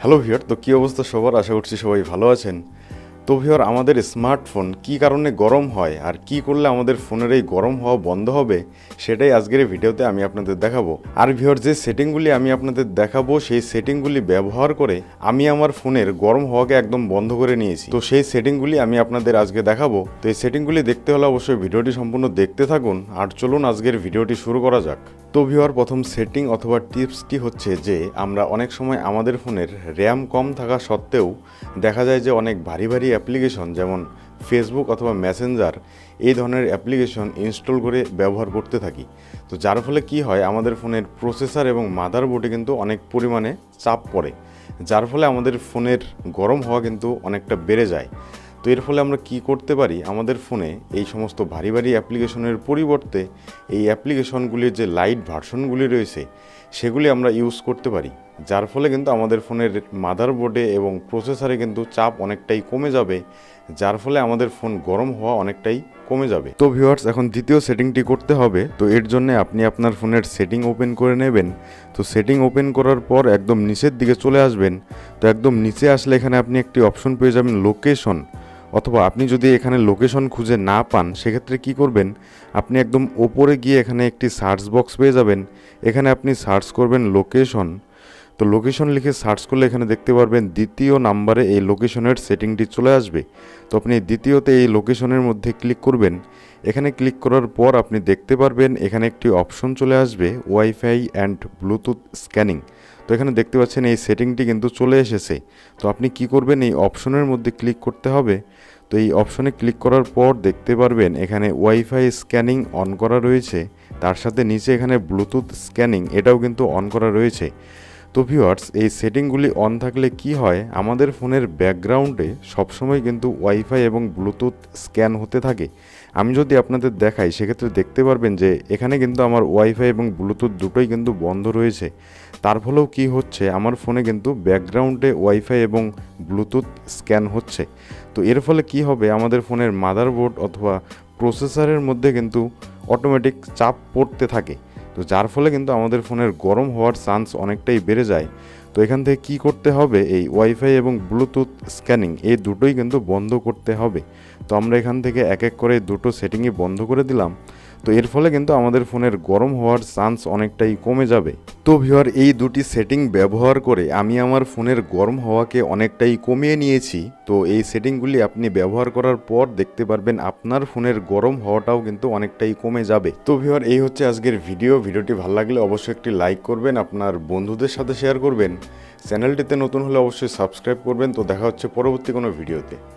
Hello viewer, তো কী অবস্থা সবার? আশা করছি সবাই ভালো আছেন। তো ভিউয়ার, আমাদের স্মার্টফোন কী কারণে গরম হয় আর কি করলে আমাদের ফোনের এই গরম হওয়া বন্ধ হবে, সেটাই আজকের এই ভিডিওতে আমি আপনাদের দেখাবো। আর ভিউয়ার, যে সেটিংগুলি আমি আপনাদের দেখাবো সেই সেটিংগুলি ব্যবহার করে আমি আমার ফোনের গরম হওয়াকে একদম বন্ধ করে নিয়েছি। তো সেই সেটিংগুলি আমি আপনাদের আজকে দেখাবো। তো এই সেটিংগুলি দেখতে হলে অবশ্যই ভিডিওটি সম্পূর্ণ দেখতে থাকুন। আর চলুন আজকের ভিডিওটি শুরু করা যাক। তো ভিউয়ার, প্রথম সেটিং অথবা টিপসটি হচ্ছে যে আমরা অনেক সময় আমাদের ফোনের র্যাম কম থাকা সত্ত্বেও দেখা যায় যে অনেক ভারী ভারী অ্যাপ্লিকেশন যেমন ফেসবুক অথবা মেসেঞ্জার এই ধরনের অ্যাপ্লিকেশন ইনস্টল করে ব্যবহার করতে থাকি। তো যার ফলে কি হয়, আমাদের ফোনের প্রসেসর এবং মাদারবোর্ডে কিন্তু অনেক পরিমাণে চাপ পড়ে, যার ফলে আমাদের ফোনের গরম হওয়া কিন্তু অনেকটা বেড়ে যায়। তো এর ফলে আমরা কি করতে পারি, আমাদের ফোনে এই সমস্ত ভারী ভারী অ্যাপ্লিকেশনের পরিবর্তে এই অ্যাপ্লিকেশনগুলির যে লাইট ভার্সনগুলি রয়েছে সেগুলি আমরা ইউজ করতে পারি, যার ফলে কিন্তু আমাদের ফোনের মাদারবোর্ডে এবং প্রসেসরে কিন্তু চাপ অনেকটাই কমে যাবে, যার ফলে আমাদের ফোন গরম হওয়া অনেকটাই কমে যাবে। তো ভিউয়ার্স, এখন দ্বিতীয় সেটিংটি করতে হবে। তো এর জন্য আপনি আপনার ফোনের সেটিং ওপেন করে নেবেন। তো সেটিং ওপেন করার পর একদম নিচের দিকে চলে আসবেন। তো একদম নিচে আসলে এখানে আপনি একটি অপশন পেয়ে যাবেন লোকেশন, অথবা আপনি যদি এখানে লোকেশন খুঁজে না পান সেক্ষেত্রে কি করবেন, আপনি একদম ওপরে গিয়ে এখানে একটি সার্চ বক্স পেয়ে যাবেন। এখানে আপনি সার্চ করবেন লোকেশন। তো লোকেশন লিখে সার্চ করলে এখানে দেখতে পারবেন দ্বিতীয় নাম্বারে এই লোকেশনের সেটিংটি চলে আসবে। তো আপনি দ্বিতীয়তে এই লোকেশনের মধ্যে ক্লিক করবেন। এখানে ক্লিক করার পর আপনি দেখতে পারবেন এখানে একটি অপশন চলে আসবে ওয়াইফাই অ্যান্ড ব্লুটুথ স্ক্যানিং। তো এখানে দেখতে পাচ্ছেন এই সেটিংটি কিন্তু চলে এসেছে। তো আপনি কি করবেন, এই অপশনের মধ্যে ক্লিক করতে হবে। তো এই অপশনে ক্লিক করার পর দেখতে পারবেন এখানে ওয়াইফাই স্ক্যানিং অন করা রয়েছে, তার সাথে নিচে এখানে ব্লুটুথ স্ক্যানিং এটাও কিন্তু অন করা রয়েছে। তো ভিউয়ার্স, এই সেটিংগুলি অন থাকলে কি হয়, আমাদের ফোনের ব্যাকগ্রাউন্ডে সবসময় কিন্তু ওয়াইফাই এবং ব্লুটুথ স্ক্যান হতে থাকে। আমি যদি আপনাদের দেখাই সেক্ষেত্রে দেখতে পারবেন যে এখানে কিন্তু আমার ওয়াইফাই এবং ব্লুটুথ দুটোই কিন্তু বন্ধ রয়েছে। তার ফলেও কি হচ্ছে, আমার ফোনে কিন্তু ব্যাকগ্রাউন্ডে ওয়াইফাই এবং ব্লুটুথ স্ক্যান হচ্ছে। তো এর ফলে কি হবে, আমাদের ফোনের মাদারবোর্ড অথবা প্রসেসরের মধ্যে কিন্তু অটোমেটিক চাপ পড়তে থাকে। তো যার ফলে কিন্তু আমাদের ফোনের গরম হওয়ার চান্স অনেকটাই বেড়ে যায়। তো এখান থেকে কী করতে হবে, এই ওয়াইফাই এবং ব্লুটুথ স্ক্যানিং এই দুটোই কিন্তু বন্ধ করতে হবে। তো আমরা এখান থেকে এক এক করে দুটো সেটিংই বন্ধ করে দিলাম। তো এর ফলে কিন্তু আমাদের ফোনের গরম হওয়ার চান্স অনেকটাই কমে যাবে। তো ভিউয়ার, এই দুটি সেটিং ব্যবহার করে আমি আমার ফোনের গরম হওয়াকে অনেকটাই কমিয়ে নিয়েছি। তো এই সেটিংগুলি আপনি ব্যবহার করার পর দেখতে পারবেন আপনার ফোনের গরম হওয়াটাও কিন্তু অনেকটাই কমে যাবে। তো ভিউয়ার, এই হচ্ছে আজকের ভিডিওটি ভালো লাগলে অবশ্যই একটি লাইক করবেন, আপনার বন্ধুদের সাথে শেয়ার করবেন, চ্যানেলটিতে নতুন হলে অবশ্যই সাবস্ক্রাইব করবেন। তো দেখা হচ্ছে পরবর্তী কোনো ভিডিওতে।